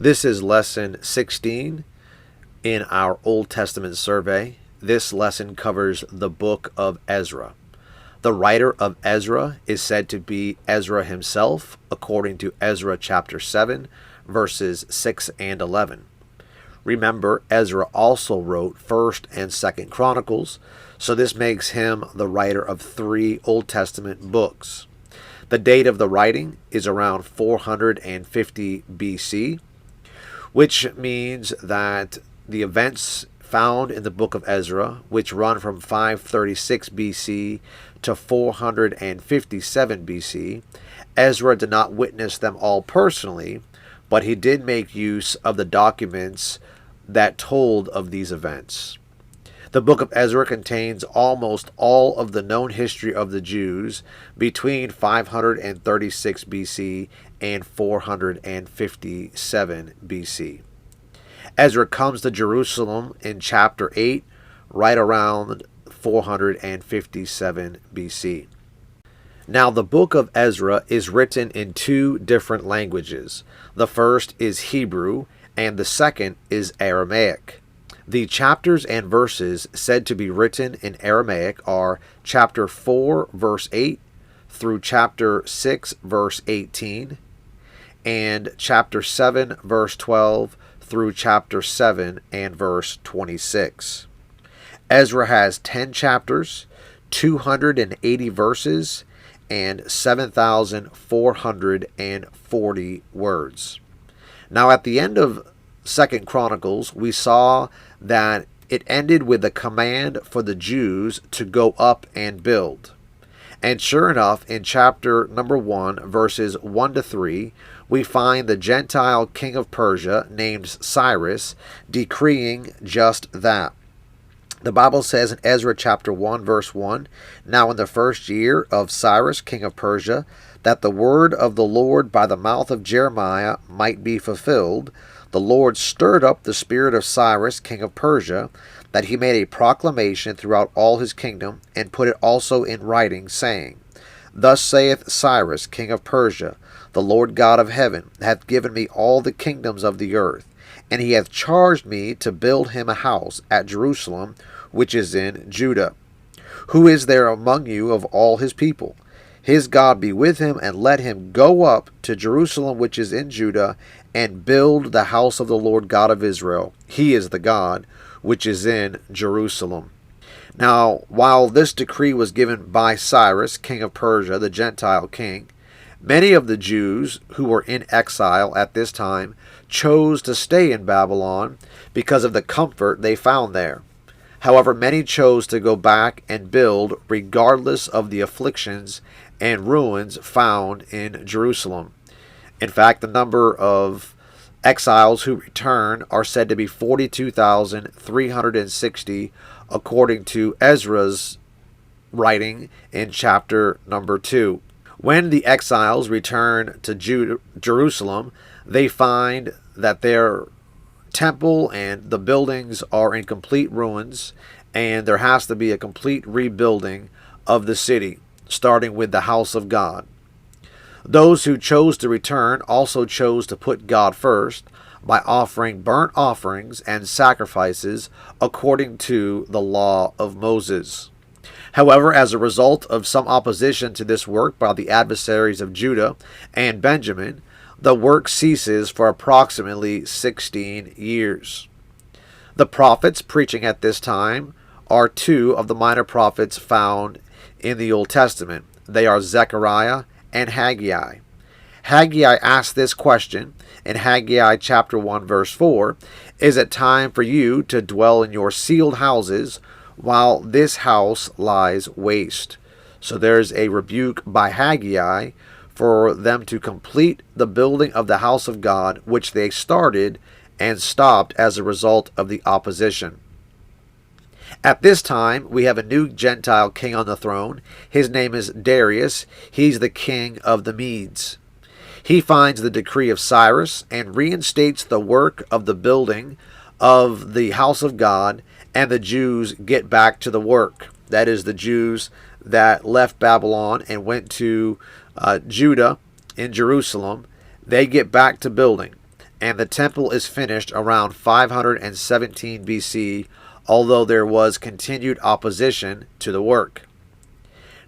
This is lesson 16 in our Old Testament survey. This lesson covers the Book of Ezra. The writer of Ezra is said to be Ezra himself, according to Ezra chapter 7, verses 6 and 11. Remember, Ezra also wrote 1st and 2nd Chronicles, so this makes him the writer of 3 Old Testament books. The date of the writing is around 450 BC, which means that the events found in the Book of Ezra, which run from 536 BC to 457 BC, Ezra did not witness them all personally, but he did make use of the documents that told of these events. The Book of Ezra contains almost all of the known history of the Jews between 536 BC and 457 BC. Ezra comes to Jerusalem in chapter 8, right around 457 BC. Now, the book of Ezra is written in 2 different languages. The first is Hebrew, and the second is Aramaic. The chapters and verses said to be written in Aramaic are chapter 4, verse 8, through chapter 6, verse 18, and chapter 7, verse 12, through chapter 7 and verse 26. Ezra has 10 chapters, 280 verses, and 7,440 words. Now, at the end of 2nd Chronicles, we saw that it ended with a command for the Jews to go up and build. And sure enough, in chapter number 1, verses 1 to 3, we find the Gentile king of Persia named Cyrus decreeing just that. The Bible says in Ezra chapter 1, verse 1, "Now in the first year of Cyrus king of Persia, that the word of the Lord by the mouth of Jeremiah might be fulfilled, the Lord stirred up the spirit of Cyrus king of Persia, that he made a proclamation throughout all his kingdom, and put it also in writing, saying, Thus saith Cyrus king of Persia, the Lord God of heaven hath given me all the kingdoms of the earth, and he hath charged me to build him a house at Jerusalem, which is in Judah. Who is there among you of all his people? His God be with him, and let him go up to Jerusalem, which is in Judah, and build the house of the Lord God of Israel. He is the God which is in Jerusalem." Now, while this decree was given by Cyrus, king of Persia, the Gentile king, many of the Jews who were in exile at this time chose to stay in Babylon because of the comfort they found there. However, many chose to go back and build regardless of the afflictions and ruins found in Jerusalem. In fact, the number of exiles who return are said to be 42,360, according to Ezra's writing in chapter number 2. When the exiles return to Jerusalem, they find that their temple and the buildings are in complete ruins, and there has to be a complete rebuilding of the city, starting with the house of God. Those who chose to return also chose to put God first by offering burnt offerings and sacrifices according to the law of Moses. However, as a result of some opposition to this work by the adversaries of Judah and Benjamin, the work ceases for approximately 16 years. The prophets preaching at this time are 2 of the minor prophets found in the Old Testament. They are Zechariah and Haggai. Haggai asked this question in Haggai chapter 1, verse 4, "Is it time for you to dwell in your sealed houses while this house lies waste?" So there's a rebuke by Haggai for them to complete the building of the house of God, which they started and stopped as a result of the opposition. At this time, we have a new Gentile king on the throne. His name is Darius. He's the king of the Medes. He finds the decree of Cyrus and reinstates the work of the building of the house of God, and the Jews get back to the work. That is, the Jews that left Babylon and went to Judah in Jerusalem, they get back to building. and the temple is finished around 517 BC, although there was continued opposition to the work.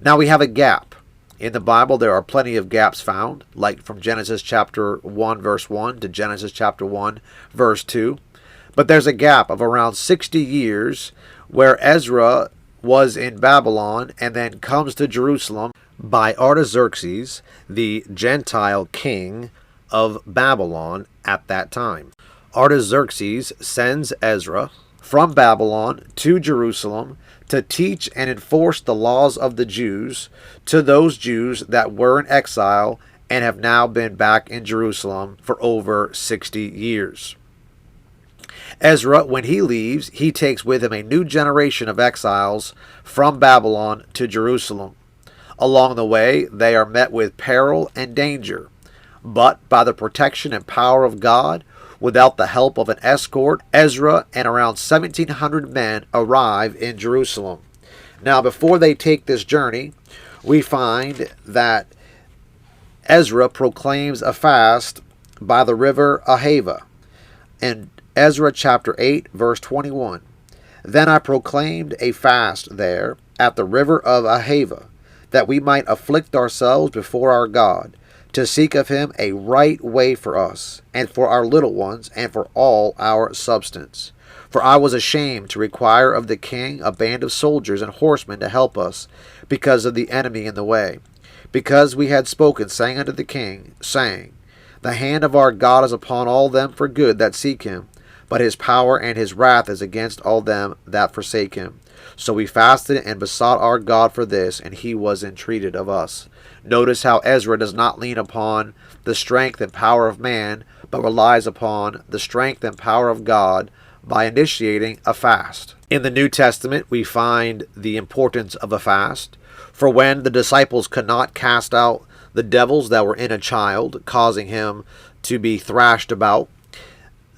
Now we have a gap. In the Bible, there are plenty of gaps found, like from Genesis chapter 1, verse 1 to Genesis chapter 1, verse 2. But there's a gap of around 60 years where Ezra was in Babylon and then comes to Jerusalem by Artaxerxes, the Gentile king of Babylon at that time. Artaxerxes sends Ezra from Babylon to Jerusalem to teach and enforce the laws of the Jews to those Jews that were in exile and have now been back in Jerusalem for over 60 years. Ezra, when he leaves, he takes with him a new generation of exiles from Babylon to Jerusalem. Along the way, they are met with peril and danger, but by the protection and power of God, without the help of an escort, Ezra and around 1,700 men arrive in Jerusalem. Now, before they take this journey, we find that Ezra proclaims a fast by the river Ahava. In Ezra chapter 8, verse 21, "Then I proclaimed a fast there at the river of Ahava, that we might afflict ourselves before our God, to seek of him a right way for us, and for our little ones, and for all our substance. For I was ashamed to require of the king a band of soldiers and horsemen to help us, because of the enemy in the way. Because we had spoken, saying unto the king, saying, The hand of our God is upon all them for good that seek him, but his power and his wrath is against all them that forsake him. So we fasted and besought our God for this, and he was entreated of us." Notice how Ezra does not lean upon the strength and power of man, but relies upon the strength and power of God by initiating a fast. In the New Testament, we find the importance of a fast. For when the disciples could not cast out the devils that were in a child, causing him to be thrashed about,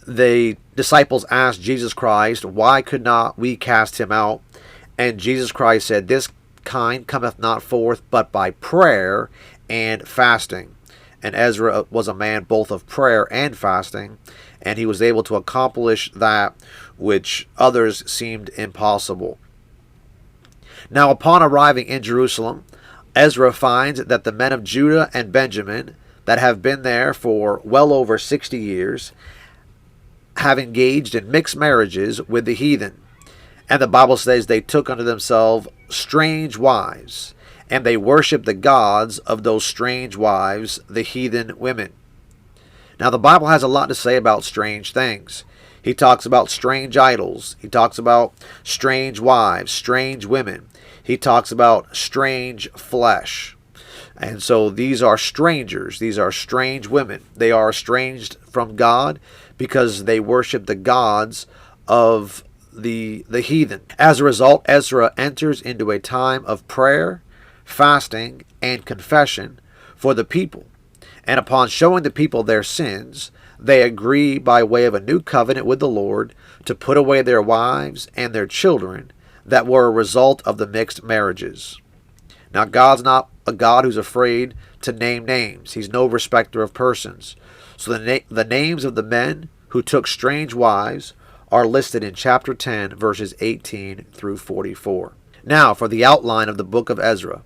the disciples asked Jesus Christ, "Why could not we cast him out?" And Jesus Christ said, "This kind cometh not forth but by prayer and fasting." And Ezra was a man both of prayer and fasting, and he was able to accomplish that which others seemed impossible. Now, upon arriving in Jerusalem, Ezra finds that the men of Judah and Benjamin that have been there for well over 60 years have engaged in mixed marriages with the heathen. And the Bible says they took unto themselves strange wives, and they worshiped the gods of those strange wives, the heathen women. Now, the Bible has a lot to say about strange things. He talks about strange idols. He talks about strange wives, strange women. He talks about strange flesh. And so these are strangers. These are strange women. They are estranged from God because they worship the gods of the heathen. As a result, Ezra enters into a time of prayer, fasting, and confession for the people. And upon showing the people their sins, they agree by way of a new covenant with the Lord to put away their wives and their children that were a result of the mixed marriages. Now, God's not a God who's afraid to name names. He's no respecter of persons. So the names of the men who took strange wives are listed in chapter 10, verses 18 through 44. Now, for the outline of the book of Ezra.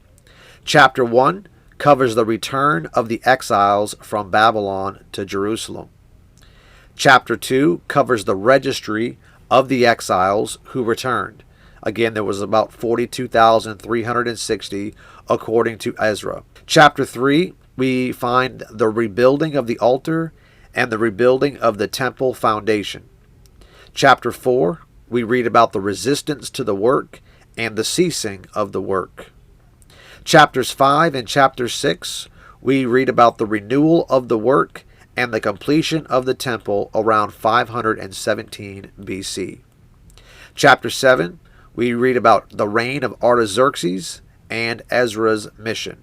Chapter 1 covers the return of the exiles from Babylon to Jerusalem. Chapter 2 covers the registry of the exiles who returned. Again, there was about 42,360 according to Ezra. Chapter 3, we find the rebuilding of the altar and the rebuilding of the temple foundation. Chapter 4, we read about the resistance to the work and the ceasing of the work. Chapters 5 and chapter 6, we read about the renewal of the work and the completion of the temple around 517 BC. Chapter 7, we read about the reign of Artaxerxes and Ezra's mission.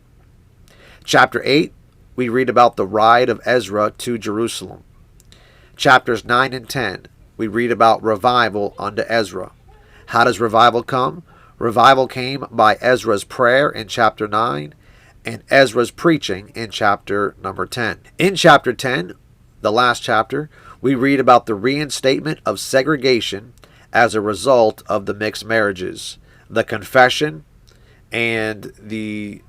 Chapter 8, we read about the ride of Ezra to Jerusalem. Chapters 9 and 10, we read about revival unto Ezra. How does revival come? Revival came by Ezra's prayer in chapter 9 and Ezra's preaching in chapter number 10. In chapter 10, the last chapter, we read about the reinstatement of segregation as a result of the mixed marriages, the confession, and the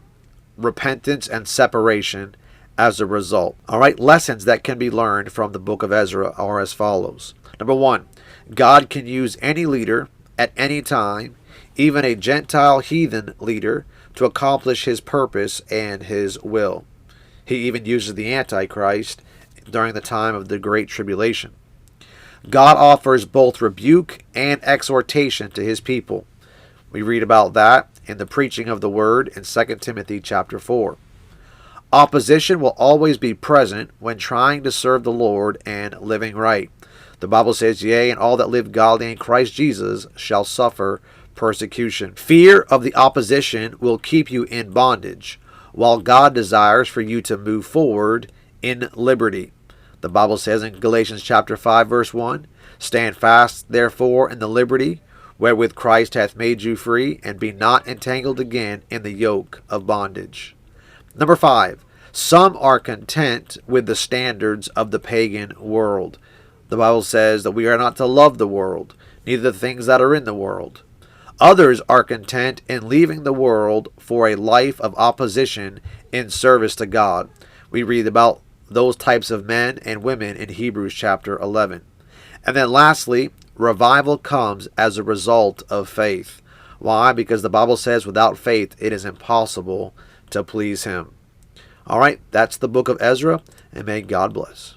repentance and separation as a result. All right, lessons that can be learned from the book of Ezra are as follows. Number one, God can use any leader at any time, even a Gentile heathen leader, to accomplish his purpose and his will. He even uses the Antichrist during the time of the Great Tribulation. God offers both rebuke and exhortation to his people. We read about that in the preaching of the word in 2 Timothy chapter 4. Opposition will always be present when trying to serve the Lord and living right. The Bible says, yea, and all that live godly in Christ Jesus shall suffer persecution. Fear of the opposition will keep you in bondage, while God desires for you to move forward in liberty. The Bible says in Galatians chapter 5 verse 1, stand fast therefore in the liberty wherewith Christ hath made you free, and be not entangled again in the yoke of bondage. Number 5, some are content with the standards of the pagan world. The Bible says that we are not to love the world, neither the things that are in the world. Others are content in leaving the world for a life of opposition in service to God. We read about those types of men and women in Hebrews chapter 11. And then lastly, revival comes as a result of faith. Why? Because the Bible says without faith it is impossible to please him. All right, that's the book of Ezra, and may God bless.